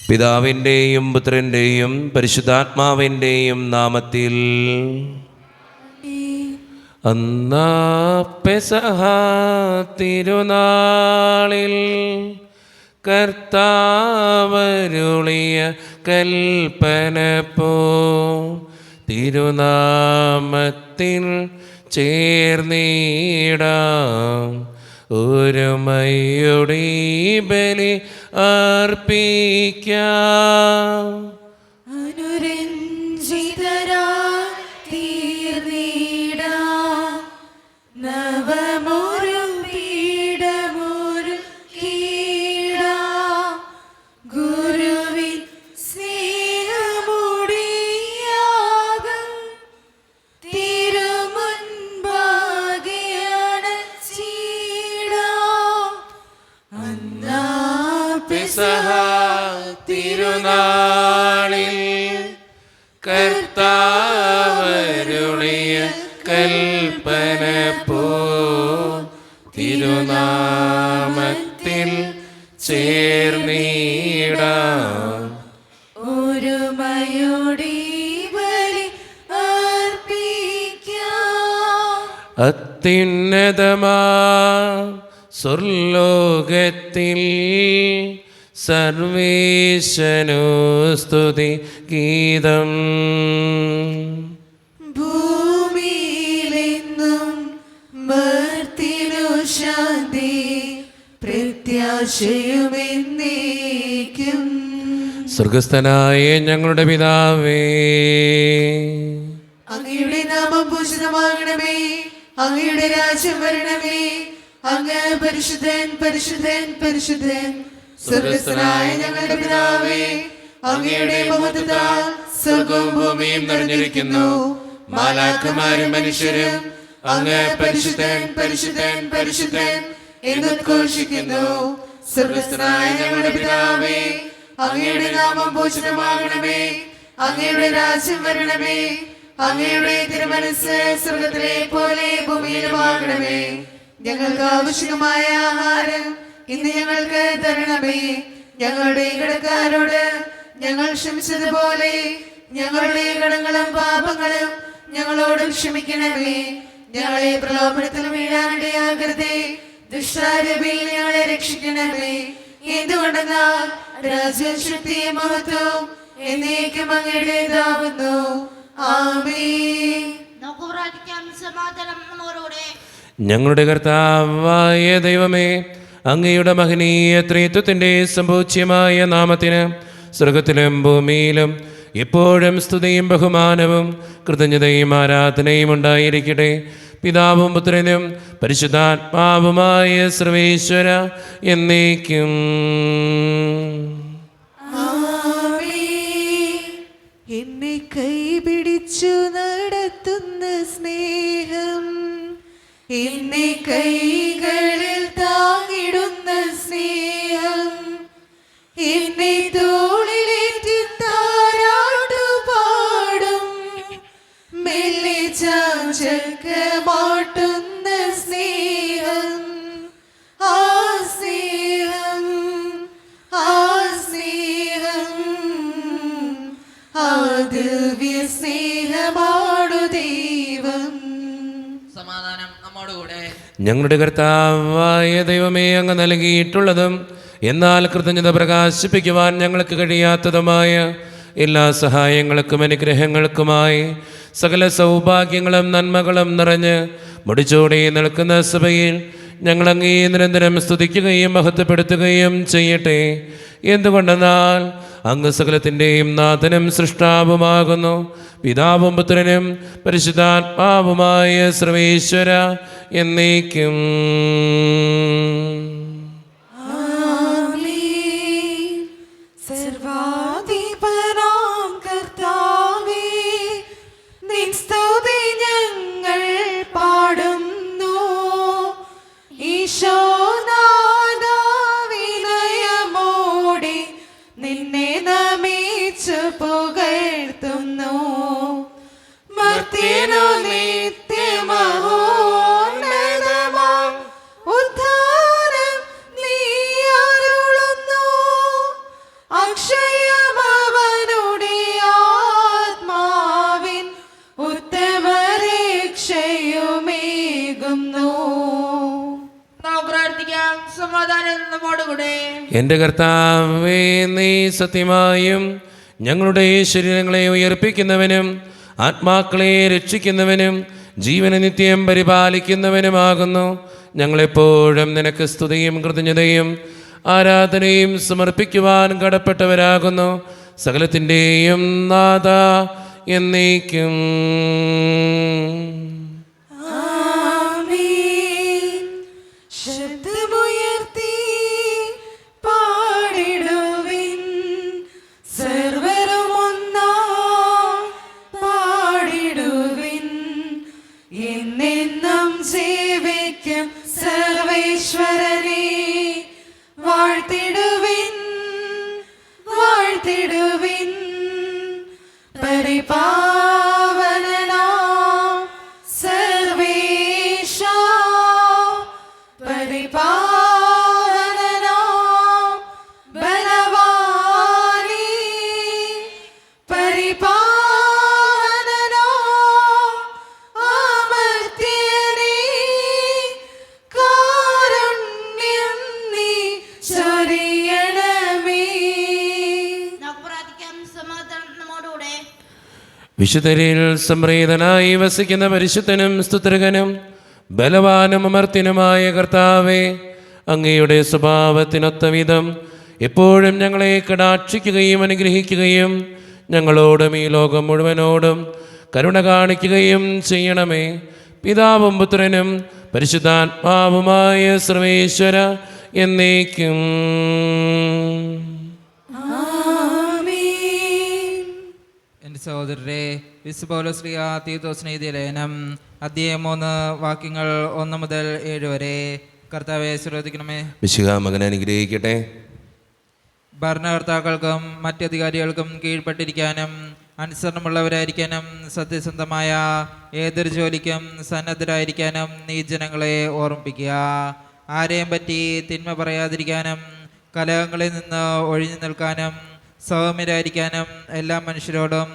പിതാവിൻ്റെയും പുത്രൻ്റെയും പരിശുദ്ധാത്മാവിൻ്റെയും നാമത്തിൽ. അന്നാ പെസഹ തിരുനാളിൽ കർത്താവരുളിയ കൽപ്പന പോ തിരുനാമത്തിൽ ചേർന്നിടാം ഒരുമയുടെ ബലി അർപ്പിക്കാം. അനുരഞ്ജിതരായി തീർന്നിടാം നവമൊരു പീഠമൊരുക്കിടാം ഗുരുവിൻ സ്നേഹമുടിയാകും തിരുമുൻപാകെ അണച്ചിടാം. അന്നാ പെസഹ തിരുനാളിൽ കർത്താവരുളിയ കൽപ്പന പോ തിരുനാമത്തിൽ ചേർന്നിടാം ഒരുമയോടെ ബലി അർപ്പിക്കാം. അത്യുന്നതമാ സ്വർലോകത്തിൽ സർവേശനോ സ്തുതി ഗീതം. ഭൂമിയിലെന്നും മർത്യനു ശാന്തി പ്രത്യാശയുമെന്നേക്കും. സ്വർഗസ്ഥനായ ഞങ്ങളുടെ പിതാവേ, അങ്ങയുടെ നാമം പൂജിതമാകണമേ, അങ്ങയുടെ രാജ്യം വരണമേ, അങ്ങ് പരിശുദ്ധൻ പരിശുദ്ധൻ പരിശുദ്ധൻ. സ്വർഗസ്ഥനായ ഞങ്ങളുടെ പിതാവേ, അങ്ങയുടെ മഹത്വത്താൽ സ്വർഗവും ഭൂമിയും നിറഞ്ഞിരിക്കുന്നു. മാലാഖമാരും മനുഷ്യരും അങ്ങ് പരിശുദ്ധൻ പരിശുദ്ധൻ പരിശുദ്ധൻ എന്നുദ്ഘോഷിക്കുന്നു. സ്വർഗസ്ഥനായ ഞങ്ങളുടെ പിതാവേ, അങ്ങയുടെ നാമം പൂജിതമാകണമേ, അങ്ങയുടെ രാജ്യം വരണമേ, അങ്ങയുടെ തിരുമനസ്സ് സ്വർഗത്തിലെ പോലെ ഭൂമിയിലുമാകണമേ. ഞങ്ങൾക്ക് ആവശ്യമായ ആഹാരം ഇന്ന് ഞങ്ങൾക്ക് തരണമേ. ഞങ്ങളുടെ കടക്കാരോട് ഞങ്ങൾ ക്ഷമിച്ചതുപോലെ ഞങ്ങളുടെ കടങ്ങളും പാപങ്ങളും ഞങ്ങളോടും ക്ഷമിക്കണമേ. ഞങ്ങളെ പ്രലോഭനത്തിൽ വീഴാനിടയാകരുതേ, ദുഷ്ടാരൂപിയിൽ ഞങ്ങളെ രക്ഷിക്കണമേ. എന്തുകൊണ്ടെന്നാൽ രാജ്യവും ശക്തിയും മഹത്വവും എന്നേക്കും അങ്ങയുടേതാവുന്നു. ആമേൻ. നമുക്ക് പ്രാർത്ഥിക്കാം. സമാധാനം നമ്മോടുകൂടെ. ഞങ്ങളുടെ കർത്താവായ ദൈവമേ, അങ്ങയുടെ മഹനീയ ത്രിത്വത്തിൻ്റെ സംഭൂജ്യമായ നാമത്തിന് സ്വർഗത്തിലും ഭൂമിയിലും എപ്പോഴും സ്തുതിയും ബഹുമാനവും കൃതജ്ഞതയും ആരാധനയും ഉണ്ടായിരിക്കട്ടെ. പിതാവും പുത്രനും പരിശുദ്ധാത്മാവുമായ സർവേശ്വര എന്നേക്കും. എന്നെ കൈപിടിച്ചു നടത്തുന്ന സ്നേഹം, എന്നെ കൈകളിൽ താങ്ങിടുന്ന സ്നേഹം, എന്നെ തോളിലേറ്റി താരാട്ടുപാടും മെല്ലെ ചാഞ്ചക്കമാട്ടുന്ന സ്നേഹം, ആ സ്നേഹം, ആ സ്നേഹം, ആ ദിവ്യ സ്നേഹമാണു ദൈവം. സമാധാനം നമ്മോടുകൂടെ. ഞങ്ങളുടെ കർത്താവായ ദൈവമേ, അങ്ങ് നൽകിയിട്ടുള്ളതും എന്നാൽ കൃതജ്ഞത പ്രകാശിപ്പിക്കുവാൻ ഞങ്ങൾക്ക് കഴിയാത്തതുമായ എല്ലാ സഹായങ്ങൾക്കും അനുഗ്രഹങ്ങൾക്കുമായി സകല സൗഭാഗ്യങ്ങളും നന്മകളും നിറഞ്ഞ് മുടിച്ചോടെ നിൽക്കുന്ന സഭയിൽ ഞങ്ങളങ്ങേ നിരന്തരം സ്തുതിക്കുകയും മഹത്വപ്പെടുത്തുകയും ചെയ്യട്ടെ. എന്തുകൊണ്ടെന്നാൽ അങ്ങ് സകലത്തിൻ്റെയും നാഥനും സൃഷ്ടാവുമാകുന്നു. പിതാവും പുത്രനും പരിശുദ്ധാത്മാവുമായ സർവേശ്വര എന്നേക്കും. സർവാധിപനാം കർത്താവേ, നിൻ സ്തുതി ഞങ്ങൾ പാടുന്നു. ഈശോനാഥാ, വിനയമോടെ നിന്നെ നമിച്ചു പുകഴ്ത്തുന്നു. മർത്യനു നിത്യമഹോന്നതമാം ഉദ്ധാരം നീ അരുളുന്നു. അക്ഷയ നമ്മോടുകൂടെ. എൻ്റെ കർത്താവേ, നീ സത്യമായും ഞങ്ങളുടെ ശരീരങ്ങളെ ഉയർപ്പിക്കുന്നവനും ആത്മാക്കളെ രക്ഷിക്കുന്നവനും ജീവനെ നിത്യം പരിപാലിക്കുന്നവനുമാകുന്നു. ഞങ്ങളെപ്പോഴും നിനക്ക് സ്തുതിയും കൃതജ്ഞതയും ആരാധനയും സമർപ്പിക്കുവാൻ കടപ്പെട്ടവരാകുന്നു. സകലത്തിൻ്റെയും നാഥ എന്നേക്കും. ആമേൻ. ശബ്ദമുയർത്തി പാടിടുവിൻ, സർവ്വരും ഒന്നാം പാടിടുവിൻ. എന്നെന്നും സേവിക്കും സർവേശ്വരനെ വാഴ്ത്തിടുവിൻ, വാഴ്ത്തിടുവിൻ. പരിപാവനനാം സർവേശാ, പരിപാവനനാം ബലവാനേ, പരിപാവനനാം അമർത്യനേ, കാരുണ്യം നീ ചൊരിയണമേ. നമുക്ക് പ്രാർത്ഥിക്കാം. സമാധാനം നമ്മോടുകൂടെ. വിശുദ്ധരിൽ സംപ്രീതനായി വസിക്കുന്ന പരിശുദ്ധനും സ്തുത്രകനും ബലവാനും അമർത്യനുമായ കർത്താവേ, അങ്ങയുടെ സ്വഭാവത്തിനൊത്ത വിധം എപ്പോഴും ഞങ്ങളെ കടാക്ഷിക്കുകയും അനുഗ്രഹിക്കുകയും ഞങ്ങളോടും ഈ ലോകം മുഴുവനോടും കരുണ കാണിക്കുകയും ചെയ്യണമേ. പിതാവും പുത്രനും പരിശുദ്ധാത്മാവുമായ സർവേശ്വര എന്നേക്കും. ആമേൻ. എൻ്റെ സഹോദരരെ, വിശുദ്ധ പൗലോസ് ശ്ലീഹ തീത്തോസിന് എഴുതിയ ലേഖനം അധ്യായം 3 വാക്യങ്ങൾ 1 മുതൽ 7 വരെ. കർത്താവെ ശ്രദ്ധിക്കണമേ. മിശിഹാ മകനെ അനുഗ്രഹിക്കട്ടെ. ഭരണകർത്താക്കൾക്കും മറ്റധികാരികൾക്കും കീഴ്പ്പെട്ടിരിക്കാനും അനുസരണമുള്ളവരായിരിക്കാനും സത്യസന്ധമായ ഏതൊരു ജോലിക്കും സന്നദ്ധരായിരിക്കാനും നീ ജനങ്ങളെ ഓർമ്മിപ്പിക്കുക. ആരെയും പറ്റി തിന്മ പറയാതിരിക്കാനും കലഹങ്ങളിൽ നിന്ന് ഒഴിഞ്ഞു നിൽക്കാനും സൗമ്യരായിരിക്കാനും എല്ലാ മനുഷ്യരോടും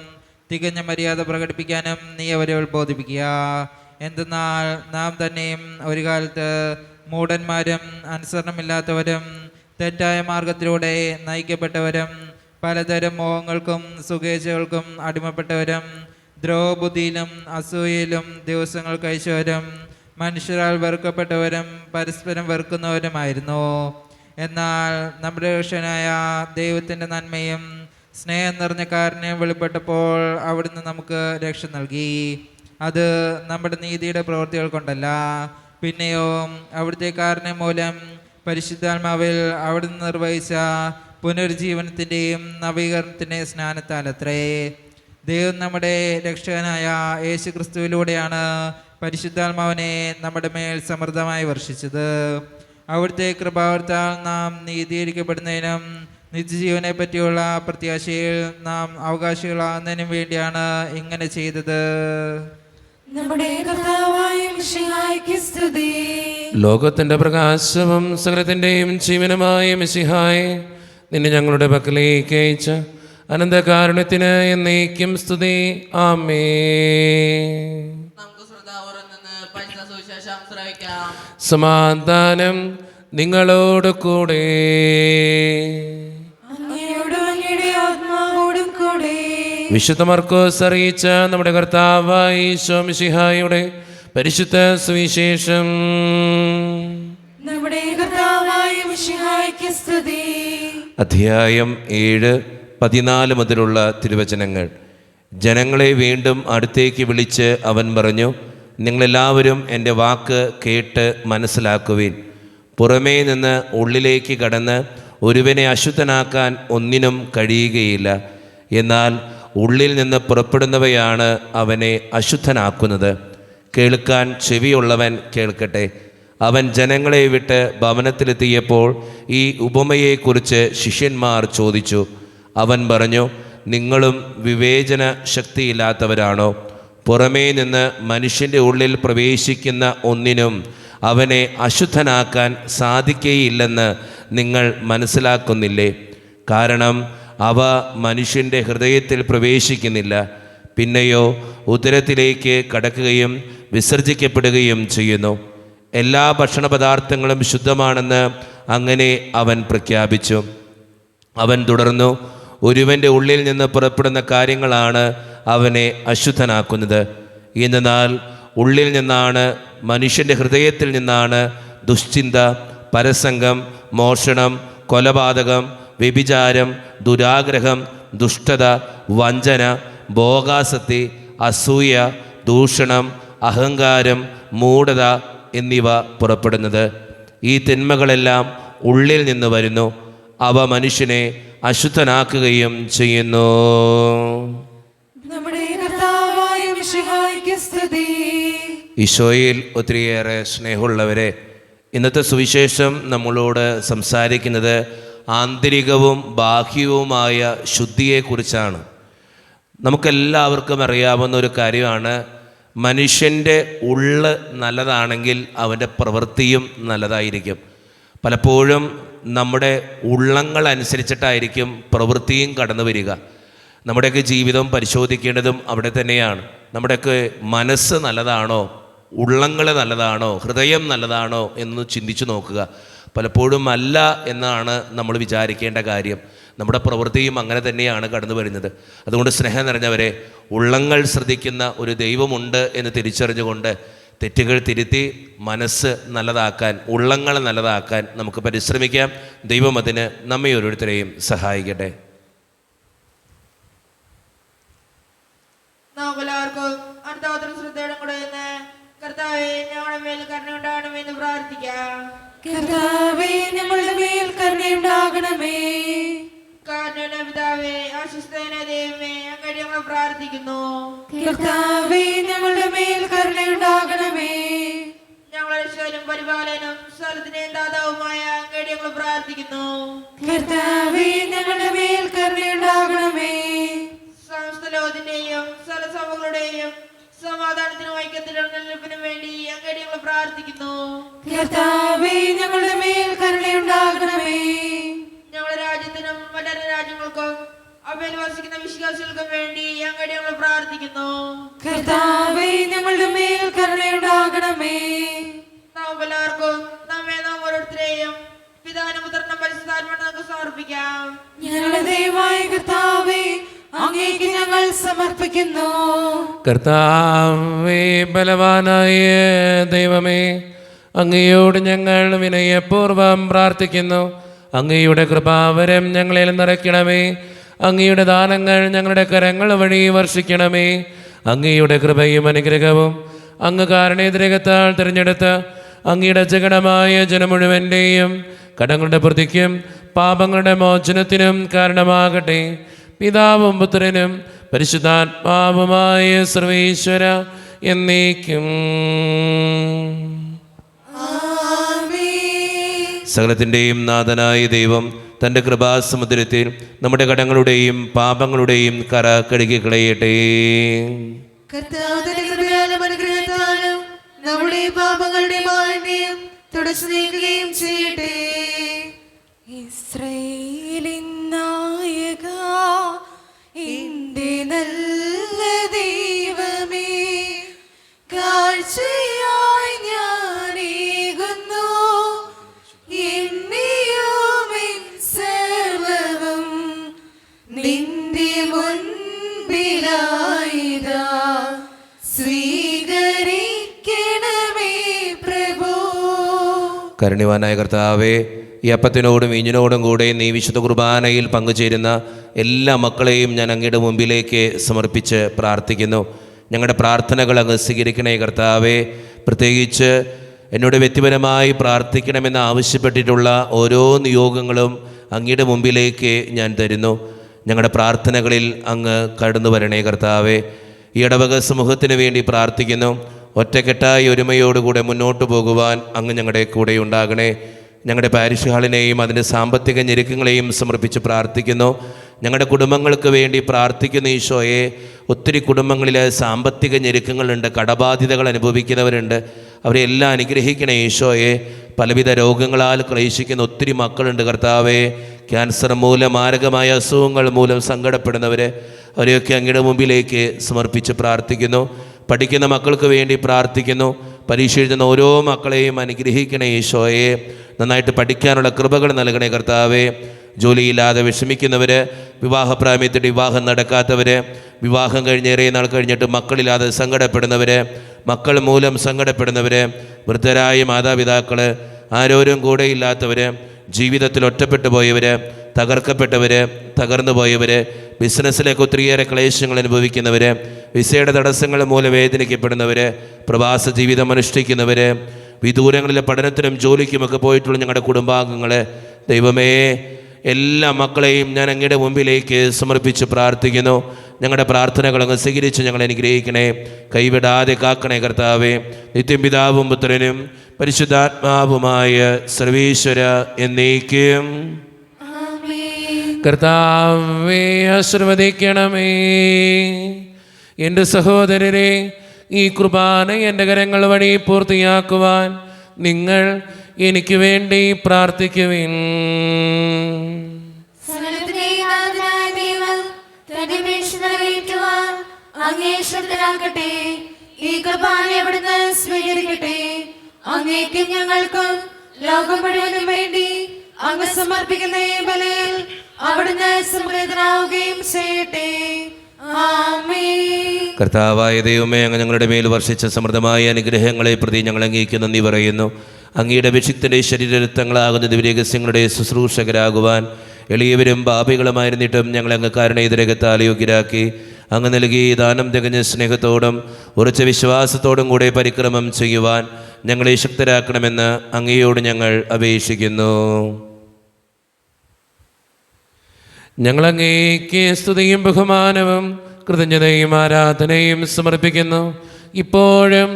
തികഞ്ഞ മര്യാദ പ്രകടിപ്പിക്കാനും നീ അവരെ ഉത്ബോധിപ്പിക്കുക. എന്തെന്നാൽ നാം തന്നെയും ഒരു കാലത്ത് മൂഢന്മാരും അനുസരണമില്ലാത്തവരും തെറ്റായ മാർഗത്തിലൂടെ നയിക്കപ്പെട്ടവരും പലതരം മോഹങ്ങൾക്കും സുഖേച്ഛകൾക്കും അടിമപ്പെട്ടവരും ദ്രോഹബുദ്ധിയിലും അസൂയയിലും ദിവസങ്ങൾ കഴിച്ചവരും മനുഷ്യരാൽ വെറുക്കപ്പെട്ടവരും പരസ്പരം വെറുക്കുന്നവരുമായിരുന്നു. എന്നാൽ നമ്മുടെ രക്ഷകനായ ദൈവത്തിൻ്റെ നന്മയും സ്നേഹം നിറഞ്ഞ കാരുണ്യം വെളിപ്പെട്ടപ്പോൾ അവിടുന്ന് നമുക്ക് രക്ഷ നൽകി. അത് നമ്മുടെ നീതിയുടെ പ്രവൃത്തികൾ കൊണ്ടല്ല, പിന്നെയോ അവിടുത്തെ കാരുണ്യം മൂലം പരിശുദ്ധാത്മാവിൽ അവിടുന്ന് നിർവഹിച്ച പുനരുജ്ജീവനത്തിൻ്റെയും നവീകരണത്തിൻ്റെയും സ്നാനത്താലത്രേ. ദൈവം നമ്മുടെ രക്ഷകനായ യേശു ക്രിസ്തുവിലൂടെയാണ് പരിശുദ്ധാത്മാവിനെ നമ്മുടെ മേൽ സമൃദ്ധമായി വർഷിച്ചത്. അവിടുത്തെ കൃപാവർത്താൽ നാം നീതീകരിക്കപ്പെടുന്നതിനും നിത്യജീവനെ പറ്റിയുള്ള പ്രത്യാശയിൽ നാം അവകാശികളാകുന്നതിനും വേണ്ടിയാണ് ഇങ്ങനെ ചെയ്തത്. നമ്മുടെ കർത്താവായ മിശിഹായ്ക്ക് സ്തുതി. ലോകത്തിൻ്റെ പ്രകാശവും സകലത്തിൻ്റെയും ജീവനുമായ മിശിഹായെ, നിന്നെ ഞങ്ങളുടെ പക്കലേക്ക് അയച്ച അനന്തകാരുണ്യത്തിന് എന്നേക്കും സ്തുതി. ആമേൻ. നമുക്ക് ശ്രദ്ധാപൂർവ്വം നിന്ന് പരിശുദ്ധ സുവിശേഷം ശ്രവിക്കാം. സമാധാനം നിങ്ങളോട് കൂടെ. അങ്ങയോടും അങ്ങയുടെ ആത്മാവോടും കൂടെ. വിശുദ്ധ മർക്കോസ് അറിയിച്ച നമ്മുടെ കർത്താവായ ഈശോ മിശിഹായുടെ പരിശുദ്ധ സുവിശേഷം. നമ്മുടെ കർത്താവായ മിശിഹായ്ക്ക് സ്തുതി. അധ്യായം 7, 14 മുതലുള്ള തിരുവചനങ്ങൾ. ജനങ്ങളെ വീണ്ടും അടുത്തേക്ക് വിളിച്ച് അവൻ പറഞ്ഞു, നിങ്ങളെല്ലാവരും എൻ്റെ വാക്ക് കേട്ട് മനസ്സിലാക്കുവിൻ. പുറമേ നിന്ന് ഉള്ളിലേക്ക് കടന്ന് ഒരുവനെ അശുദ്ധനാക്കാൻ ഒന്നിനും കഴിയുകയില്ല. എന്നാൽ ഉള്ളിൽ നിന്ന് പുറപ്പെടുന്നവയാണ് അവനെ അശുദ്ധനാക്കുന്നത്. കേൾക്കാൻ ചെവിയുള്ളവൻ കേൾക്കട്ടെ. അവൻ ജനങ്ങളെ വിട്ട് ഭവനത്തിലെത്തിയപ്പോൾ ഈ ഉപമയെക്കുറിച്ച് ശിഷ്യന്മാർ ചോദിച്ചു. അവൻ പറഞ്ഞു, നിങ്ങളും വിവേചന ശക്തിയില്ലാത്തവരാണോ? പുറമേ നിന്ന് മനുഷ്യൻ്റെ ഉള്ളിൽ പ്രവേശിക്കുന്ന ഒന്നിനും അവനെ അശുദ്ധനാക്കാൻ സാധിക്കുകയില്ലെന്ന് നിങ്ങൾ മനസ്സിലാക്കുന്നില്ലേ? കാരണം അവ മനുഷ്യൻ്റെ ഹൃദയത്തിൽ പ്രവേശിക്കുന്നില്ല, പിന്നെയോ ഉദരത്തിലേക്ക് കടക്കുകയും വിസർജിക്കപ്പെടുകയും ചെയ്യുന്നു. എല്ലാ ഭക്ഷണപദാർത്ഥങ്ങളും ശുദ്ധമാണെന്ന് അങ്ങനെ അവൻ പ്രഖ്യാപിച്ചു. അവൻ തുടർന്നു, ഒരുവൻ്റെ ഉള്ളിൽ നിന്ന് പുറപ്പെടുന്ന കാര്യങ്ങളാണ് അവനെ അശുദ്ധനാക്കുന്നത്. എന്നാൽ ഉള്ളിൽ നിന്നാണ്, മനുഷ്യൻ്റെ ഹൃദയത്തിൽ നിന്നാണ് ദുശ്ചിന്ത, പരസംഗം, മോഷണം, കൊലപാതകം, വ്യഭിചാരം, ദുരാഗ്രഹം, ദുഷ്ടത, വഞ്ചന, ഭോഗാസക്തി, അസൂയ, ദൂഷണം, അഹങ്കാരം, മൂഢത എന്നിവ പുറപ്പെടുന്നത്. ഈ തിന്മകളെല്ലാം ഉള്ളിൽ നിന്ന് വരുന്നു. അവ മനുഷ്യനെ അശുദ്ധനാക്കുകയും ചെയ്യുന്നു. നമ്മുടെ കർത്താവായ മിശിഹായ്ക്ക് സ്തുതി. ഈശോയിൽ ഒത്തിരിയേറെ സ്നേഹമുള്ളവരെ, ഇന്നത്തെ സുവിശേഷം നമ്മളോട് സംസാരിക്കുന്നത് ആന്തരികവും ബാഹ്യവുമായ ശുദ്ധിയെക്കുറിച്ചാണ്. നമുക്കെല്ലാവർക്കും അറിയാവുന്ന ഒരു കാര്യമാണ്, മനുഷ്യൻ്റെ ഉള്ള് നല്ലതാണെങ്കിൽ അവൻ്റെ പ്രവൃത്തിയും നല്ലതായിരിക്കും. പലപ്പോഴും നമ്മുടെ ഉള്ളങ്ങൾ അനുസരിച്ചിട്ടായിരിക്കും പ്രവൃത്തിയും കടന്നു വരിക. നമ്മുടെയൊക്കെ ജീവിതം പരിശോധിക്കേണ്ടതും അവിടെ തന്നെയാണ്. നമ്മുടെയൊക്കെ മനസ്സ് നല്ലതാണോ, ഉള്ളങ്ങൾ നല്ലതാണോ, ഹൃദയം നല്ലതാണോ എന്ന് ചിന്തിച്ചു നോക്കുക. പലപ്പോഴും അല്ല എന്നാണ് നമ്മൾ വിചാരിക്കേണ്ട കാര്യം. നമ്മുടെ പ്രവൃത്തിയും അങ്ങനെ തന്നെയാണ് കടന്നു വരുന്നത്. അതുകൊണ്ട് സ്നേഹം നിറഞ്ഞവരെ, ഉള്ളങ്ങൾ ശ്രദ്ധിക്കുന്ന ഒരു ദൈവമുണ്ട് എന്ന് തിരിച്ചറിഞ്ഞുകൊണ്ട് തെറ്റുകൾ തിരുത്തി മനസ്സ് നല്ലതാക്കാൻ, ഉള്ളങ്ങൾ നല്ലതാക്കാൻ നമുക്ക് പരിശ്രമിക്കാം. ദൈവം അതിന് നമ്മെ ഓരോരുത്തരെയും സഹായിക്കട്ടെ. നമുക്കെല്ലാവർക്കും അടുത്ത ശ്രദ്ധയോടെ കൂടെ കർത്താവേ ഞങ്ങളുടെ മേൽ കരുണയുണ്ടാകണമെന്ന് പ്രാർത്ഥിക്കാം. കർത്താവേ, ഞങ്ങളുടെ മേൽ കരുണയുണ്ടാകണമേ. കാരുണ്യമുള്ള പിതാവേ, ആശ്വസ്തനായ ദൈവമേ, അങ്ങേക്ക് ഞങ്ങൾ പ്രാർത്ഥിക്കുന്നു. കർത്താവേ, ഞങ്ങളുടെ മേൽ കരുണയുണ്ടാകണമേ. ഞങ്ങളുടെ രക്ഷകനും പരിപാലനും സ്ഥലത്തിന്റെയും ദാതാവുമായ അങ്ങേക്ക് ഞങ്ങൾ പ്രാർത്ഥിക്കുന്നു. കർത്താവേ, ഞങ്ങളുടെ മേൽ കരുണയുണ്ടാകണമേ. സമസ്ത ലോകത്തിന്റെയും സ്ഥലസഭകളുടെയും സമാധാനത്തിനും ഐക്യത്തിനും നിലനിൽപ്പിനും വേണ്ടി അങ്ങേക്ക് ഞങ്ങൾ പ്രാർത്ഥിക്കുന്നു. കർത്താവേ, ഞങ്ങളുടെ മേൽ കരുണയുണ്ടാകണമേ. ഞങ്ങളുടെ രാജ്യത്തിനും മറ്റു രാജ്യങ്ങൾക്കും അവയിൽ വസിക്കുന്ന വിശ്വാസികൾക്കും വേണ്ടി അങ്ങേക്ക് ഞങ്ങൾ പ്രാർത്ഥിക്കുന്നു. കർത്താവേ, ഞങ്ങളുടെ മേൽ കരുണയുണ്ടാകണമേ. നമുക്കെല്ലാവർക്കും നാം ഓരോരുത്തരെയും പിതാവിനും പുത്രനും പരിശുദ്ധാത്മാവിനും സമർപ്പിക്കാം. ഞങ്ങളുടെ ദൈവമായ കർത്താവേ, അങ്ങേക്ക് ഞങ്ങൾ സമർപ്പിക്കുന്നു. കർത്താവേ, ബലവാനായ ദൈവമേ, അങ്ങയോട് ഞങ്ങൾ വിനയപൂർവ്വം പ്രാർത്ഥിക്കുന്നു. അങ്ങയുടെ കൃപാവരം ഞങ്ങളിൽ നിറയ്ക്കണമേ. അങ്ങയുടെ ദാനങ്ങൾ ഞങ്ങളുടെ കരങ്ങൾ വഴി വർഷിക്കണമേ. അങ്ങയുടെ കൃപയും അനുഗ്രഹവും അങ്ങ് കാരണേതരകത്താൽ തിരഞ്ഞെടുത്ത അങ്ങയുടെ ജഗണമായ ജനം മുഴുവൻ്റെയും കടങ്ങളുടെ പ്രതിക്കും പാപങ്ങളുടെ മോചനത്തിനും കാരണമാകട്ടെ. പിതാവും പുത്രനും പരിശുദ്ധാത്മാവുമായ സർവേശ്വര എന്നേക്കും. സകലത്തിൻ്റെയും നാഥനായ ദൈവം തൻ്റെ കൃപാസമുദ്രത്തിൽ നമ്മുടെ കടങ്ങളുടെയും പാപങ്ങളുടെയും കറ കഴുകി കളയട്ടെ. കർത്താവ് തന്റെ കൃപയാലും അനുഗ്രഹത്താലും നമ്മുടെ പാപങ്ങളുടെ മാലിന്യം തുടച്ചു നീക്കുകയും ചെയ്യട്ടെ. ഇസ്രായേലിൻ നായക, എന്റെ നല്ല ദൈവമേ, കാഴ്ചയായി ഞാനേകുന്നു എന്നെയും എൻ സർവ്വവും നിന്റെ മുൻപിലായിതാ സ്വീകരിക്കണമേ പ്രഭു. കരുണ്യവാനായ കർത്താവേ, ഈ അപ്പത്തിനോടും വീഞ്ഞിനോടും കൂടെ നീ വിശുദ്ധ കുർബാനയിൽ പങ്കുചേരുന്ന എല്ലാ മക്കളെയും ഞാൻ അങ്ങയുടെ മുമ്പിലേക്ക് സമർപ്പിച്ച് പ്രാർത്ഥിക്കുന്നു. ഞങ്ങളുടെ പ്രാർത്ഥനകൾ അങ്ങ് സ്വീകരിക്കണേ കർത്താവേ. പ്രത്യേകിച്ച് എന്നോട് വ്യക്തിപരമായി പ്രാർത്ഥിക്കണമെന്ന് ആവശ്യപ്പെട്ടിട്ടുള്ള ഓരോ നിയോഗങ്ങളും അങ്ങയുടെ മുമ്പിലേക്ക് ഞാൻ തരുന്നു. ഞങ്ങളുടെ പ്രാർത്ഥനകളിൽ അങ്ങ് കടന്നു വരണേ കർത്താവേ. ഈ ഇടവക സമൂഹത്തിന് വേണ്ടി പ്രാർത്ഥിക്കുന്നു. ഒറ്റക്കെട്ടായി ഒരുമയോടുകൂടെ മുന്നോട്ട് പോകുവാൻ അങ്ങ് ഞങ്ങളുടെ കൂടെ ഉണ്ടാകണേ. ഞങ്ങളുടെ പാരിഷ് ഹാളിനെയും അതിൻ്റെ സാമ്പത്തിക ഞെരുക്കങ്ങളെയും സമർപ്പിച്ച് പ്രാർത്ഥിക്കുന്നു. ഞങ്ങളുടെ കുടുംബങ്ങൾക്ക് വേണ്ടി പ്രാർത്ഥിക്കുന്ന ഈശോയെ, ഒത്തിരി കുടുംബങ്ങളിൽ സാമ്പത്തിക ഞെരുക്കങ്ങളുണ്ട്, കടബാധ്യതകൾ അനുഭവിക്കുന്നവരുണ്ട്. അവരെ എല്ലാം അനുഗ്രഹിക്കണേ ഈശോയെ. പലവിധ രോഗങ്ങളാൽ ക്ലേശിക്കുന്ന ഒത്തിരി മക്കളുണ്ട് കർത്താവേ. ക്യാൻസർ മൂലം, മാരകമായ അസുഖങ്ങൾ മൂലം സങ്കടപ്പെടുന്നവർ, അവരെയൊക്കെ അങ്ങയുടെ മുമ്പിലേക്ക് സമർപ്പിച്ച് പ്രാർത്ഥിക്കുന്നു. പഠിക്കുന്ന മക്കൾക്ക് വേണ്ടി പ്രാർത്ഥിക്കുന്നു. പരീക്ഷ എഴുതുന്ന ഓരോ മക്കളെയും അനുഗ്രഹിക്കണേ ഈശോയെ. നന്നായിട്ട് പഠിക്കാനുള്ള കൃപകൾ നൽകണേ കർത്താവേ. ജോലിയില്ലാതെ വിഷമിക്കുന്നവർ, വിവാഹപ്രായത്തിൽ വിവാഹം നടക്കാത്തവർ, വിവാഹം കഴിഞ്ഞേറെ നാൾ കഴിഞ്ഞിട്ട് മക്കളില്ലാതെ സങ്കടപ്പെടുന്നവർ, മക്കൾ മൂലം സങ്കടപ്പെടുന്നവർ, വൃദ്ധരായ മാതാപിതാക്കൾ, ആരോരും കൂടെയില്ലാത്തവർ, ജീവിതത്തിൽ ഒറ്റപ്പെട്ടു പോയവർ, തകർക്കപ്പെട്ടവർ, തകർന്നു പോയവർ, ബിസിനസ്സിലേക്ക് ഒത്തിരിയേറെ ക്ലേശങ്ങൾ അനുഭവിക്കുന്നവർ, വിസയുടെ തടസ്സങ്ങൾ മൂലം വേദനിക്കപ്പെടുന്നവർ, പ്രവാസ ജീവിതം അനുഷ്ഠിക്കുന്നവർ, വിദൂരങ്ങളിലെ പഠനത്തിനും ജോലിക്കുമൊക്കെ പോയിട്ടുള്ള ഞങ്ങളുടെ കുടുംബാംഗങ്ങൾ, ദൈവമേ, എല്ലാ മക്കളെയും ഞാൻ അങ്ങയുടെ മുമ്പിലേക്ക് സമർപ്പിച്ച് പ്രാർത്ഥിക്കുന്നു. ഞങ്ങളുടെ പ്രാർത്ഥനകളങ്ങ് സ്വീകരിച്ച് ഞങ്ങളെ അനുഗ്രഹിക്കണേ, കൈവിടാതെ കാക്കണേ കർത്താവേ. നിത്യം പിതാവും പുത്രനും പരിശുദ്ധാത്മാവുമായ സർവീശ്വര എന്നേക്കും. കർത്താവേ ആശീർവദിക്കണമേ. എൻ്റെ സഹോദരരെ, ഈ കുർബാന എൻ്റെ കരങ്ങൾ വഴി പൂർത്തിയാക്കുവാൻ നിങ്ങൾ എനിക്ക് വേണ്ടി പ്രാർത്ഥിക്കുവിൻ. ഈ കുർബാന അവിടുന്ന് സ്വീകരിക്കട്ടെ. അങ്ങേക്കും ഞങ്ങൾക്കും ലോകം മുഴുവനും വേണ്ടി അങ്ങ് സമർപ്പിക്കുന്ന ഈ ബലിയിൽ അവിടുന്ന് സംപ്രീതനാവുകയും ചെയ്യട്ടെ. ആമേൻ. കർത്താവായ ദൈവമേ, അങ്ങ് ഞങ്ങളുടെ മേൽ വർഷിച്ച സമൃദ്ധമായ അനുഗ്രഹങ്ങളെ പ്രതി ഞങ്ങൾ അങ്ങേക്ക് നന്ദി പറയുന്നു. അങ്ങയുടെ അഭിഷിക്തൻ്റെ ശരീരരക്തങ്ങളാകുന്ന ദിവ്യരഹസ്യങ്ങളുടെ ശുശ്രൂഷകരാകുവാൻ എളിയവരും പാപികളുമായിരുന്നിട്ടും ഞങ്ങളെ അങ്ങ് കാരുണ്യരകത്താൽ യോഗ്യരാക്കി. അങ്ങ് നൽകി ദാനം തികഞ്ഞ സ്നേഹത്തോടും ഉറച്ച വിശ്വാസത്തോടും കൂടെ പരിക്രമം ചെയ്യുവാൻ ഞങ്ങളെ ശക്തരാക്കണമെന്ന് അങ്ങയോട് ഞങ്ങൾ അപേക്ഷിക്കുന്നു. ഞങ്ങളങ്ങേക്ക് സ്തുതിയും ബഹുമാനവും കൃതജ്ഞതയും ആരാധനയും സമർപ്പിക്കുന്നു, ഇപ്പോഴും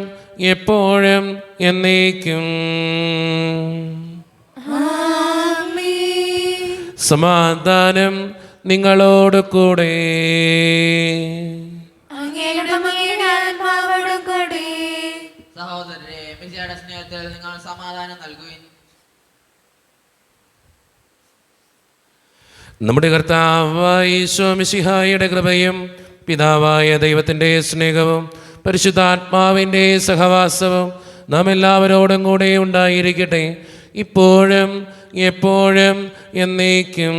എപ്പോഴും എന്നേക്കും. സമാധാനം നിങ്ങളോട് കൂടെ. സഹോദരരെ, മിശിഹായുടെ സ്നേഹത്തിൽ നിങ്ങൾ സമാധാനം നൽകുവിൻ. നമ്മുടെ കർത്താവായ ഈശോ മിശിഹായുടെ കൃപയും പിതാവായ ദൈവത്തിൻ്റെ സ്നേഹവും പരിശുദ്ധാത്മാവിൻ്റെ സഹവാസവും നാം എല്ലാവരോടും കൂടെ ഉണ്ടായിരിക്കട്ടെ, ഇപ്പോഴും എപ്പോഴും എന്നേക്കും.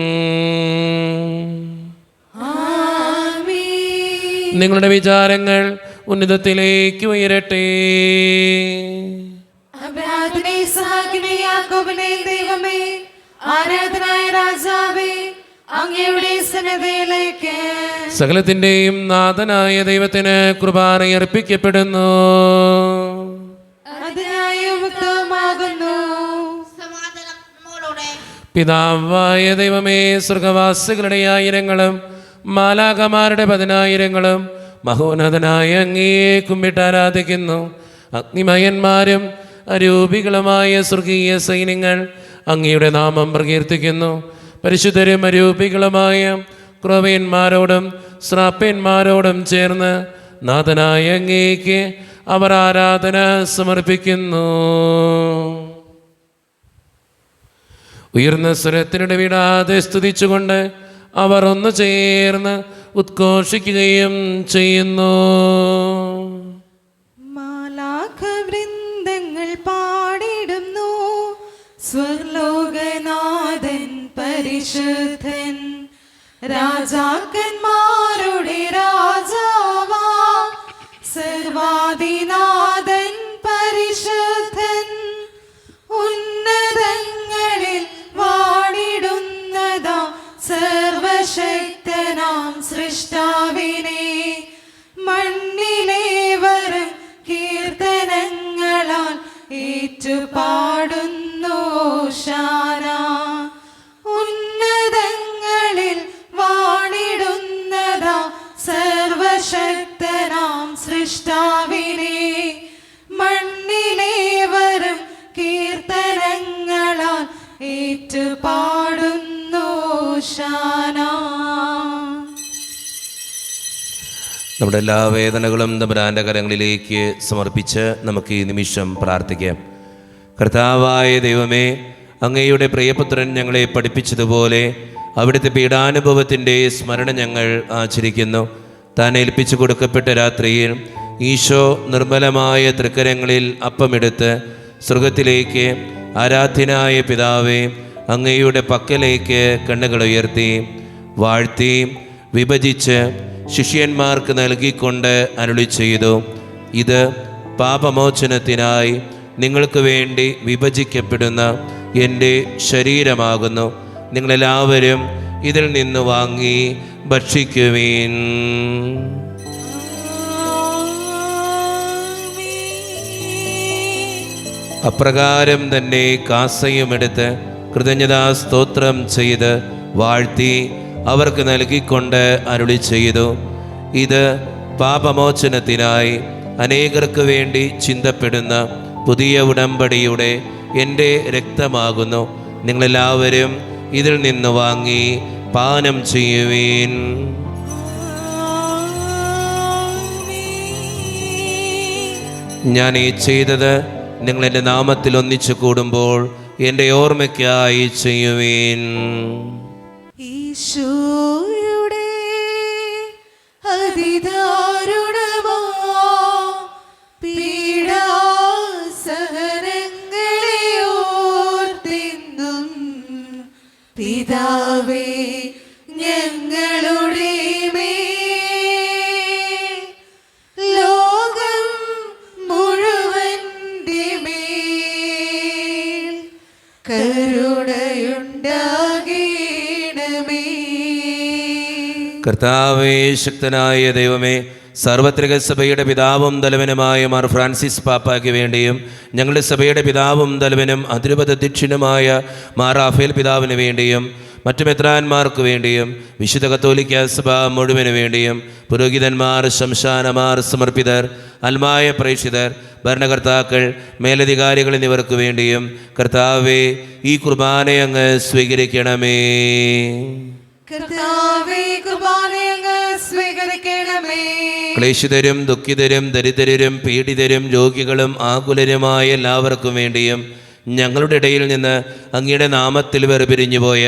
നിങ്ങളുടെ വിചാരങ്ങൾ ഉന്നതത്തിലേക്ക് ഉയരട്ടെ. ദൈവമേ, ആരാധനായ രാജാവേ, അങ്ങയുടെ സന്നിധിയിലേക്ക് സകലത്തിൻ്റെയും നാഥനായ ദൈവത്തിന് കുർബാന അർപ്പിക്കപ്പെടുന്നു. പിതാവായ ദൈവമേ, സ്വർഗവാസികളുടെ ആയിരങ്ങളും മാലാഖമാരുടെ 10,000ങ്ങളും മഹോന്നതനായ അങ്ങയെ കുമ്പിട്ട് ആരാധിക്കുന്നു. അഗ്നിമയന്മാരും അരൂപികളുമായ സ്വർഗീയ സൈന്യങ്ങൾ അങ്ങയുടെ നാമം പ്രകീർത്തിക്കുന്നു. പരിശുദ്ധരും അരൂപികളുമായ ക്രോവ്യന്മാരോടും ശ്രാപ്യന്മാരോടും ചേർന്ന് നാഥനായ അങ്ങേക്ക് അവർ ആരാധന സമർപ്പിക്കുന്നു. ഉയർന്ന സ്വരത്തിനിടെ വിടാതെ സ്തുതിച്ചുകൊണ്ട് അവർ ഒന്ന് ചേർന്ന് ഉദ്ഘോഷിക്കുകയും ചെയ്യുന്നു. മാലാഖവൃന്ദങ്ങൾ പാടിടുന്നു, സ്വർലോകനാഥൻ പരിശുദ്ധൻ, രാജാക്കന്മാരുടെ രാജാവാ, സർവാധിനാഥൻ പരിശുദ്ധൻ, ഉന്നതങ്ങളിൽ വാണിടുന്നതാ സർവശക്തനാം സൃഷ്ടാവിനെ, മണ്ണിലേവരും കീർത്തനങ്ങളാൽ ഏറ്റുപാടുന്നു ശാന. ഉന്നതങ്ങളിൽ വാണിടുന്നതാ സർവശക്തനാം സൃഷ്ടാവിനെ, മണ്ണിലേവരും കീർത്തനങ്ങളാൽ ഏറ്റുപാടുന്നു ശാന. നമ്മുടെ എല്ലാ വേദനകളും തമ്പുരാൻ്റെ കരങ്ങളിലേക്ക് സമർപ്പിച്ച് നമുക്ക് ഈ നിമിഷം പ്രാർത്ഥിക്കാം. കർത്താവായ ദൈവമേ, അങ്ങയുടെ പ്രിയപുത്രൻ ഞങ്ങളെ പഠിപ്പിച്ചതുപോലെ അവിടുത്തെ പീഡാനുഭവത്തിൻ്റെ സ്മരണ ഞങ്ങൾ ആചരിക്കുന്നു. താൻ ഏൽപ്പിച്ചു കൊടുക്കപ്പെട്ട രാത്രിയിൽ ഈശോ നിർമ്മലമായ തൃക്കരങ്ങളിൽ അപ്പമെടുത്ത് സ്വർഗത്തിലേക്ക് ആരാധ്യനായ പിതാവേ അങ്ങയുടെ പക്കലേക്ക് കണ്ണുകൾ ഉയർത്തി വാഴ്ത്തി വിഭജിച്ച് ശിഷ്യന്മാർക്ക് നൽകിക്കൊണ്ട് അരുളി ചെയ്തു, ഇത് പാപമോചനത്തിനായി നിങ്ങൾക്ക് വേണ്ടി വിഭജിക്കപ്പെടുന്ന എൻ്റെ ശരീരമാകുന്നു. നിങ്ങളെല്ലാവരും ഇതിൽ നിന്ന് വാങ്ങി ഭക്ഷിക്കുവീൻ. അപ്രകാരം തന്നെ കാസയുമെടുത്ത് കൃതജ്ഞതാ സ്തോത്രം ചെയ്ത് വാഴ്ത്തി അവർക്ക് നൽകിക്കൊണ്ട് അരുളി ചെയ്തു, ഇത് പാപമോചനത്തിനായി അനേകർക്ക് വേണ്ടി ചിന്തപ്പെടുന്ന പുതിയ ഉടമ്പടിയുടെ എൻ്റെ രക്തമാകുന്നു. നിങ്ങളെല്ലാവരും ഇതിൽ നിന്ന് വാങ്ങി പാനം ചെയ്യുവീൻ. ഞാൻ ഈ ചെയ്തത് നിങ്ങൾ എൻ്റെ നാമത്തിൽ ഒന്നിച്ചു കൂടുമ്പോൾ എൻ്റെ ഓർമ്മയ്ക്കായി ചെയ്യുവീൻ. ഈശോയുടെ അതിദാരുണമാ പീഡാസഹനങ്ങളെ ഓർത്തെന്നും പിതാവേ ഞങ്ങളുടെ മേൽ ലോകം മുഴുവൻ്റെ മേൽ കരുണയുണ്ടാകണമേ. കർത്താവേ, ശക്തനായ ദൈവമേ, സാർവത്രിക സഭയുടെ പിതാവും തലവനുമായ മാർ ഫ്രാൻസിസ് പാപ്പായ്ക്ക് വേണ്ടിയും ഞങ്ങളുടെ സഭയുടെ പിതാവും തലവനും അതിരൂപതധ്യക്ഷനുമായ മാർ റാഫേൽ പിതാവിന് വേണ്ടിയും മറ്റു മെത്രാന്മാർക്ക് വേണ്ടിയും വിശുദ്ധ കത്തോലിക്ക സഭ മുഴുവന് വേണ്ടിയും പുരോഹിതന്മാർ, ശംശാനമാർ, സമർപ്പിതർ, അൽമായ പ്രേക്ഷിതർ, ഭരണകർത്താക്കൾ, മേലധികാരികൾ എന്നിവർക്ക് വേണ്ടിയും കർത്താവേ ഈ കുർബാനയെ അങ്ങ് സ്വീകരിക്കണമേ. കർത്താവേ കുർബാനയങ്ങ് സ്വീകരിക്കണമേ. ക്ലേശിതരും ദുഃഖിതരും ദരിദ്രരും പീഡിതരും രോഗികളും ആകുലരുമായ എല്ലാവർക്കും വേണ്ടിയും ഞങ്ങളുടെ ഇടയിൽ നിന്ന് അങ്ങയുടെ നാമത്തിൽ വേർപിരിഞ്ഞുപോയ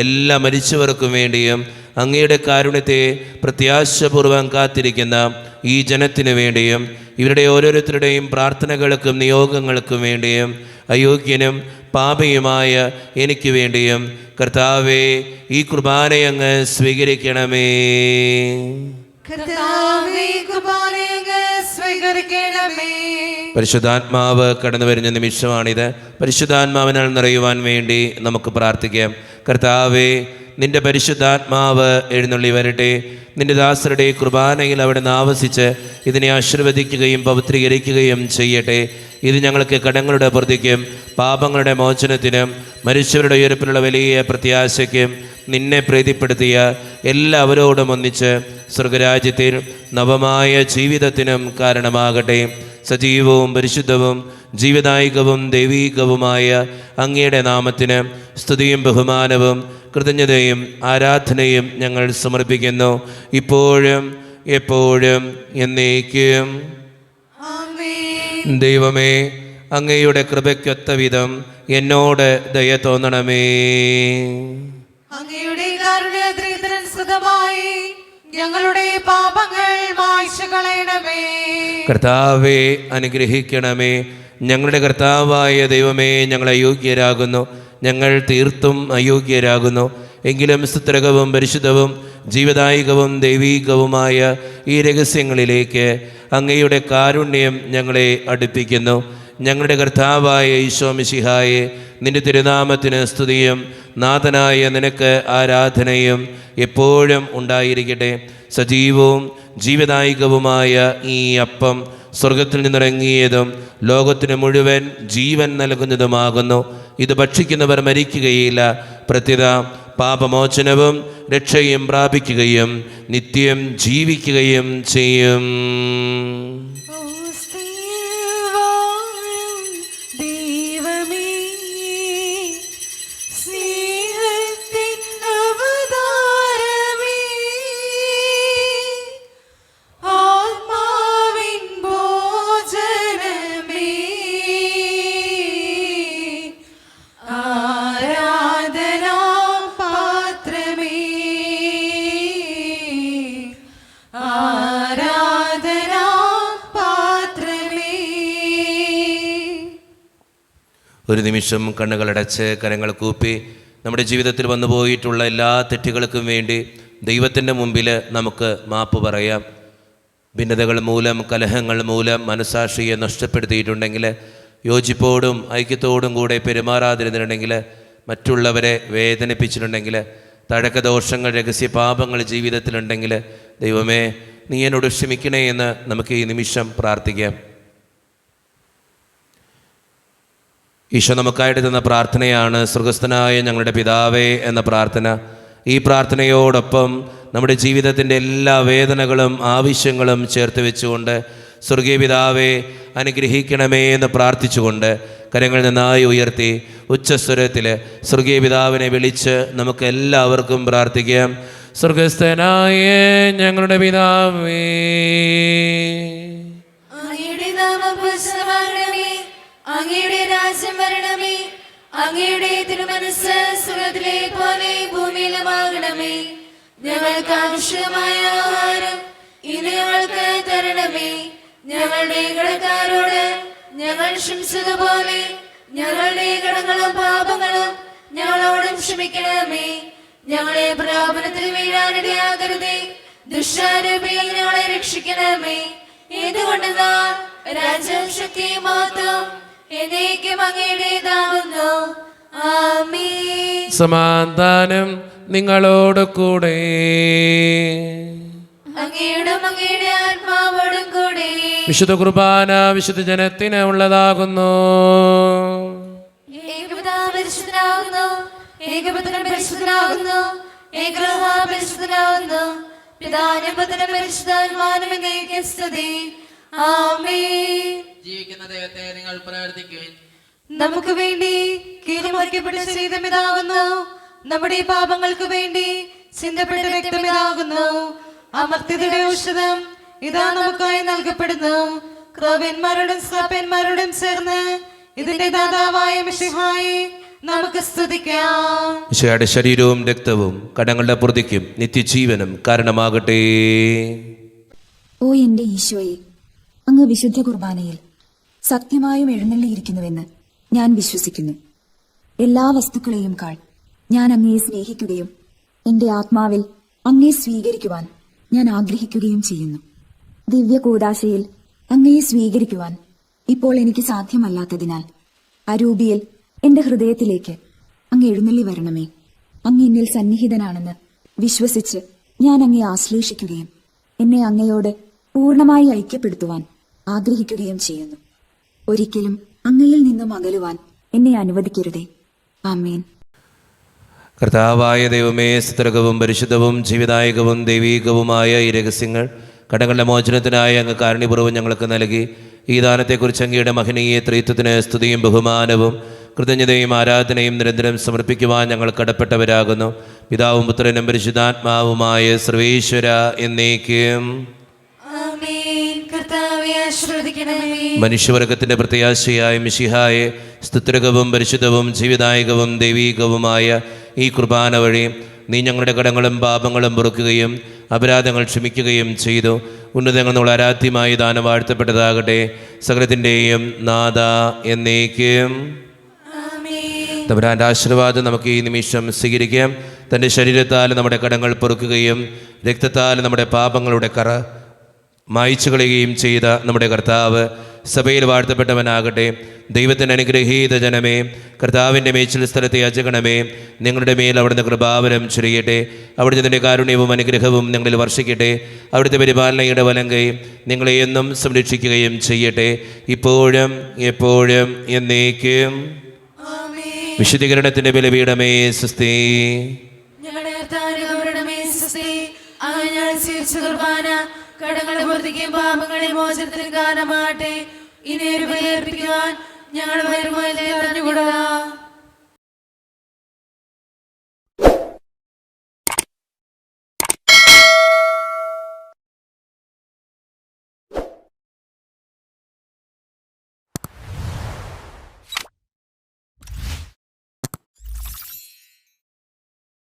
എല്ലാ മരിച്ചവർക്കും വേണ്ടിയും അങ്ങയുടെ കാരുണ്യത്തെ പ്രത്യാശപൂർവ്വം കാത്തിരിക്കുന്ന ഈ ജനത്തിനു വേണ്ടിയും ഇവരുടെ ഓരോരുത്തരുടെയും പ്രാർത്ഥനകൾക്കും നിയോഗങ്ങൾക്കും വേണ്ടിയും അയോഗ്യനും പാപിയുമായ എനിക്ക് വേണ്ടിയും കർത്താവേ ഈ കുർബാനയങ്ങ് സ്വീകരിക്കണമേ. കർത്താവേ കുർബാനയങ്ങ് സ്വീകരിക്കണമേ. പരിശുദ്ധാത്മാവ് കടന്നു വരുന്ന നിമിഷമാണിത്. പരിശുദ്ധാത്മാവിനാൽ നിറയുവാൻ വേണ്ടി നമുക്ക് പ്രാർത്ഥിക്കാം. കർത്താവേ, നിന്റെ പരിശുദ്ധാത്മാവ് എഴുന്നള്ളി വരട്ടെ. നിന്റെ ദാസരുടെ കുർബാനയിൽ അവിടെ നിന്ന് ആവസിച്ച് ഇതിനെ ആശീർവദിക്കുകയും പവിത്രീകരിക്കുകയും ചെയ്യട്ടെ. ഇത് ഞങ്ങൾക്ക് കടങ്ങളുടെ പ്രതിക്കും പാപങ്ങളുടെ മോചനത്തിനും മരിച്ചവരുടെ ഉയർപ്പിലുള്ള വലിയ പ്രത്യാശയ്ക്കും നിന്നെ പ്രീതിപ്പെടുത്തിയ എല്ലാവരോടും ഒന്നിച്ച് സ്വർഗരാജ്യത്തിൽ നവമായ ജീവിതത്തിനും കാരണമാകട്ടെ. സജീവവും പരിശുദ്ധവും ജീവദായികവും ദൈവീകവുമായ അങ്ങയുടെ നാമത്തിന് സ്തുതിയും ബഹുമാനവും കൃതജ്ഞതയും ആരാധനയും ഞങ്ങൾ സമർപ്പിക്കുന്നു, ഇപ്പോഴും എപ്പോഴും എന്നേക്കും. ദൈവമേ, അങ്ങയുടെ കൃപയ്ക്കൊത്ത വിധം എന്നോട് ദയ തോന്നണമേ. അങ്ങയുടെ കാരുണ്യത്തിനനുസൃതമായി ഞങ്ങളുടെ പാപങ്ങൾ മായ്ച്ചു കളയണമേ. കർത്താവെ അനുഗ്രഹിക്കണമേ. ഞങ്ങളുടെ കർത്താവായ ദൈവമേ, ഞങ്ങൾ അയോഗ്യരാകുന്നു, ഞങ്ങൾ തീർത്തും അയോഗ്യരാകുന്നു. എങ്കിലും സ്തുത്രകവും പരിശുദ്ധവും ജീവദായികവും ദൈവീകവുമായ ഈ രഹസ്യങ്ങളിലേക്ക് അങ്ങയുടെ കാരുണ്യം ഞങ്ങളെ അടുപ്പിക്കുന്നു. ഞങ്ങളുടെ കർത്താവായ ഈശോ മിശിഹായെ, നിന്റെ തിരുനാമത്തിന് സ്തുതിയും നാഥനായ നിനക്ക് ആരാധനയും എപ്പോഴും ഉണ്ടായിരിക്കട്ടെ. സജീവവും ജീവദായികവുമായ ഈ അപ്പം സ്വർഗത്തിൽ നിന്നിറങ്ങിയതും ലോകത്തിന് മുഴുവൻ ജീവൻ നൽകുന്നതുമാകുന്നു. ഇത് ഭക്ഷിക്കുന്നവർ മരിക്കുകയില്ല, പ്രത്യുത പാപമോചനവും രക്ഷയും പ്രാപിക്കുകയും നിത്യം ജീവിക്കുകയും ചെയ്യും. ഒരു നിമിഷം കണ്ണുകളടച്ച് കരങ്ങൾ കൂപ്പി നമ്മുടെ ജീവിതത്തിൽ വന്നുപോയിട്ടുള്ള എല്ലാ തെറ്റുകൾക്കും വേണ്ടി ദൈവത്തിൻ്റെ മുമ്പിൽ നമുക്ക് മാപ്പ് പറയാം. ഭിന്നതകൾ മൂലം, കലഹങ്ങൾ മൂലം മനസാക്ഷിയെ നഷ്ടപ്പെടുത്തിയിട്ടുണ്ടെങ്കിൽ, യോജിപ്പോടും ഐക്യത്തോടും കൂടെ പെരുമാറാതിരുന്നിട്ടുണ്ടെങ്കിൽ, മറ്റുള്ളവരെ വേദനിപ്പിച്ചിട്ടുണ്ടെങ്കിൽ, തഴക്കദോഷങ്ങൾ, രഹസ്യപാപങ്ങൾ ജീവിതത്തിലുണ്ടെങ്കിൽ, ദൈവമേ നീ എന്നോട് ക്ഷമിക്കണേ എന്ന് നമുക്ക് ഈ നിമിഷം പ്രാർത്ഥിക്കാം. ഈശോ നമുക്കായിട്ട് തന്ന പ്രാർത്ഥനയാണ് സ്വർഗസ്ഥനായ ഞങ്ങളുടെ പിതാവേ എന്ന പ്രാർത്ഥന. ഈ പ്രാർത്ഥനയോടൊപ്പം നമ്മുടെ ജീവിതത്തിൻ്റെ എല്ലാ വേദനകളും ആവശ്യങ്ങളും ചേർത്ത് വെച്ചുകൊണ്ട് സ്വർഗീയ പിതാവേ അനുഗ്രഹിക്കണമേ എന്ന് പ്രാർത്ഥിച്ചുകൊണ്ട് കരങ്ങൾ നന്നായി ഉയർത്തി ഉച്ചസ്വരത്തിൽ സ്വർഗീയ പിതാവിനെ വിളിച്ച് നമുക്ക് എല്ലാവർക്കും പ്രാർത്ഥിക്കാം. സ്വർഗസ്ഥനായ ഞങ്ങളുടെ പിതാവേ, അങ്ങയുടെ നാമം പൂജിതമാകണമേ, അങ്ങയുടെ രാജ്യം വരണമേ, അങ്ങയുടെ തിരുമനസ്സ് സ്വർഗ്ഗത്തിലെ പോലെ ഭൂമിയിലുമാകണമേ. ഞങ്ങൾക്ക് ആവശ്യമായ ആഹാരം ഇന്ന് ഞങ്ങൾക്ക് തരണമേ. ഞങ്ങളുടെ കടക്കാരോട് ഞങ്ങൾ ക്ഷമിച്ചതുപോലെ ഞങ്ങളുടെ കടങ്ങളും പാപങ്ങളും ഞങ്ങളോടും ക്ഷമിക്കണമേ. ഞങ്ങളെ പ്രലോഭനത്തിൽ വീഴാനിടയാകരുതേ, ദുഷ്ടാരൂപിയിൽ ഞങ്ങളെ രക്ഷിക്കണമേ. എന്തുകൊണ്ടെന്നാൽ രാജ്യം, ശക്തിയും മഹത്വവും എന്നേക്കും അങ്ങയുടേതാകുന്നു. ആമേൻ. സമാധാനം നിങ്ങളോട് കൂടെ. അങ്ങയുടെ ആത്മാവോടും കൂടെ. വിശുദ്ധ കുർബാന വിശുദ്ധ ജനത്തിന് ഉള്ളതാകുന്നു. ഏകപിതാവ് പരിശുദ്ധനാകുന്നു, ഏകപുത്രൻ പരിശുദ്ധനാകുന്നു, ഏകരൂഹ പരിശുദ്ധനാകുന്നു. പിതാവിനും പുത്രനും പരിശുദ്ധാത്മാവിനും എന്നേക്കും സ്തുതി. ആമേൻ. ജീവിക്കുന്ന ദൈവത്തെ നിങ്ങൾ പ്രവർത്തിക്കുവിൻ. നമുക്ക് വേണ്ടി കീഴ്മുറിക്കപ്പെട്ട ശരീരമിതാകുന്നു, നമ്മുടെ പാപങ്ങൾക്ക് വേണ്ടി ചിന്തപ്പെട്ട രക്തമിതാകുന്നു. അമർത്യതയുടെ ഔഷധം ഇതാ നമുക്കായി നൽകപ്പെടുന്നു. ക്രൗവ്യന്മാരോടും ശ്രാപ്പന്മാരോടും ചേർന്ന് ഇതിന്റെ ദാതാവായ മിശിഹായെ നമുക്ക് സ്തുതിക്കാം. മിശിഹായുടെ ശരീരവും രക്തവും കടങ്ങളുടെ പ്രതിക്കും നിത്യജീവനും കാരണമാകട്ടെ. ഓ എന്റെ ഈശോയെ, അങ്ങ് വിശുദ്ധ കുർബാനയിൽ സത്യമായും എഴുന്നള്ളിയിരിക്കുന്നുവെന്ന് ഞാൻ വിശ്വസിക്കുന്നു. എല്ലാ വസ്തുക്കളെയും കാൾ ഞാൻ അങ്ങയെ സ്നേഹിക്കുകയും എന്റെ ആത്മാവിൽ അങ്ങയെ സ്വീകരിക്കുവാൻ ഞാൻ ആഗ്രഹിക്കുകയും ചെയ്യുന്നു. ദിവ്യ കൂദാശയിൽ അങ്ങയെ സ്വീകരിക്കുവാൻ ഇപ്പോൾ എനിക്ക് സാധ്യമല്ലാത്തതിനാൽ അരൂപിയിൽ എന്റെ ഹൃദയത്തിലേക്ക് അങ്ങ് എഴുന്നള്ളി വരണമേ. അങ്ങ് എന്നിൽ സന്നിഹിതനാണെന്ന് വിശ്വസിച്ച് ഞാൻ അങ്ങയെ ആശ്ലേഷിക്കുകയും എന്നെ അങ്ങയോട് പൂർണ്ണമായി ഐക്യപ്പെടുത്തുവാൻ ആഗ്രഹിക്കുകയും ചെയ്യുന്നു. ഒരിക്കലും അങ്ങയിൽ നിന്നും അകലുവാൻ എന്നെ അനുവദിക്കരുതേ. ആമേൻ. കർത്താവായ ദൈവമേ, സ്തുതകവും പരിശുദ്ധവും ജീവിതായകവും ദൈവീകവുമായ ഈ രഹസ്യങ്ങൾ കടങ്ങളുടെ മോചനത്തിനായി അങ്ങ് കാരുണ്യപൂർവ്വം ഞങ്ങൾക്ക് നൽകി. ഈ ദാനത്തെക്കുറിച്ച് അങ്ങയുടെ മഹനീയ ത്രിത്വത്തിന് സ്തുതിയും ബഹുമാനവും കൃതജ്ഞതയും ആരാധനയും നിരന്തരം സമർപ്പിക്കുവാൻ ഞങ്ങൾ കടപ്പെട്ടവരാകുന്നു. പിതാവും പുത്രനും പരിശുദ്ധാത്മാവുമായ സർവേശ്വര എന്നേക്കും. ആമേൻ. കർത്താവേ ആശീർവദിക്കണമേ. മനുഷ്യവർഗത്തിന്റെ പ്രത്യാശയായ മിശിഹായെ സ്തുത്യർഹവും പരിശുദ്ധവും ജീവിതായകവും ദൈവീകവുമായ ഈ കുർബാന വഴി നീ ഞങ്ങളുടെ കടങ്ങളും പാപങ്ങളും പൊറുക്കുകയും അപരാധങ്ങൾ ക്ഷമിക്കുകയും ചെയ്തു. ഉന്നതങ്ങൾ ആരാധ്യമായി ദാനം വാഴ്ത്തപ്പെട്ടതാകട്ടെ. സകലത്തിൻ്റെയും നാഥ എന്നേക്കും. തമ്പുരാന്റെ ആശീർവാദം നമുക്ക് ഈ നിമിഷം സ്വീകരിക്കാം. തൻ്റെ ശരീരത്താൽ നമ്മുടെ കടങ്ങൾ പൊറുക്കുകയും രക്തത്താൽ നമ്മുടെ പാപങ്ങളുടെ കറ മായ്ച്ചു കളയുകയും ചെയ്ത നമ്മുടെ കർത്താവ് സഭയിൽ വാഴ്ത്തപ്പെട്ടവനാകട്ടെ. ദൈവത്തിൻ്റെ അനുഗ്രഹീത ജനമേ, കർത്താവിൻ്റെ മേച്ചിൽ സ്ഥലത്തെ യാചകണമേ, നിങ്ങളുടെ മേൽ അവിടുന്ന് കൃപാവരം ചൊരിയട്ടെ. അവിടുത്തെ കാരുണ്യവും അനുഗ്രഹവും നിങ്ങളിൽ വർഷിക്കട്ടെ. അവിടുത്തെ പരിപാലനയുടെ വലങ്കൈ നിങ്ങളെ എന്നും സംരക്ഷിക്കുകയും ചെയ്യട്ടെ, ഇപ്പോഴും എപ്പോഴും എന്നേക്കും. വിശുദ്ധീകരണത്തിൻ്റെ ബലിപീഠമേ സ്വസ്തി. ഞങ്ങളുടെ കർത്താവിനെ സ്വസ്തി. അങ്ങ് ഞങ്ങൾ സ്വീകരിച്ച കുർബാന കടങ്ങളുടെ പൂർത്തിക്കും പാപങ്ങളുടെ മോചനത്തിനും കാരണമാകട്ടെ. ഇനി ഒരു ബലി അർപ്പിക്കുവാൻ ഞങ്ങൾ വരുമ്പോൾ അറിഞ്ഞുകൂടാ.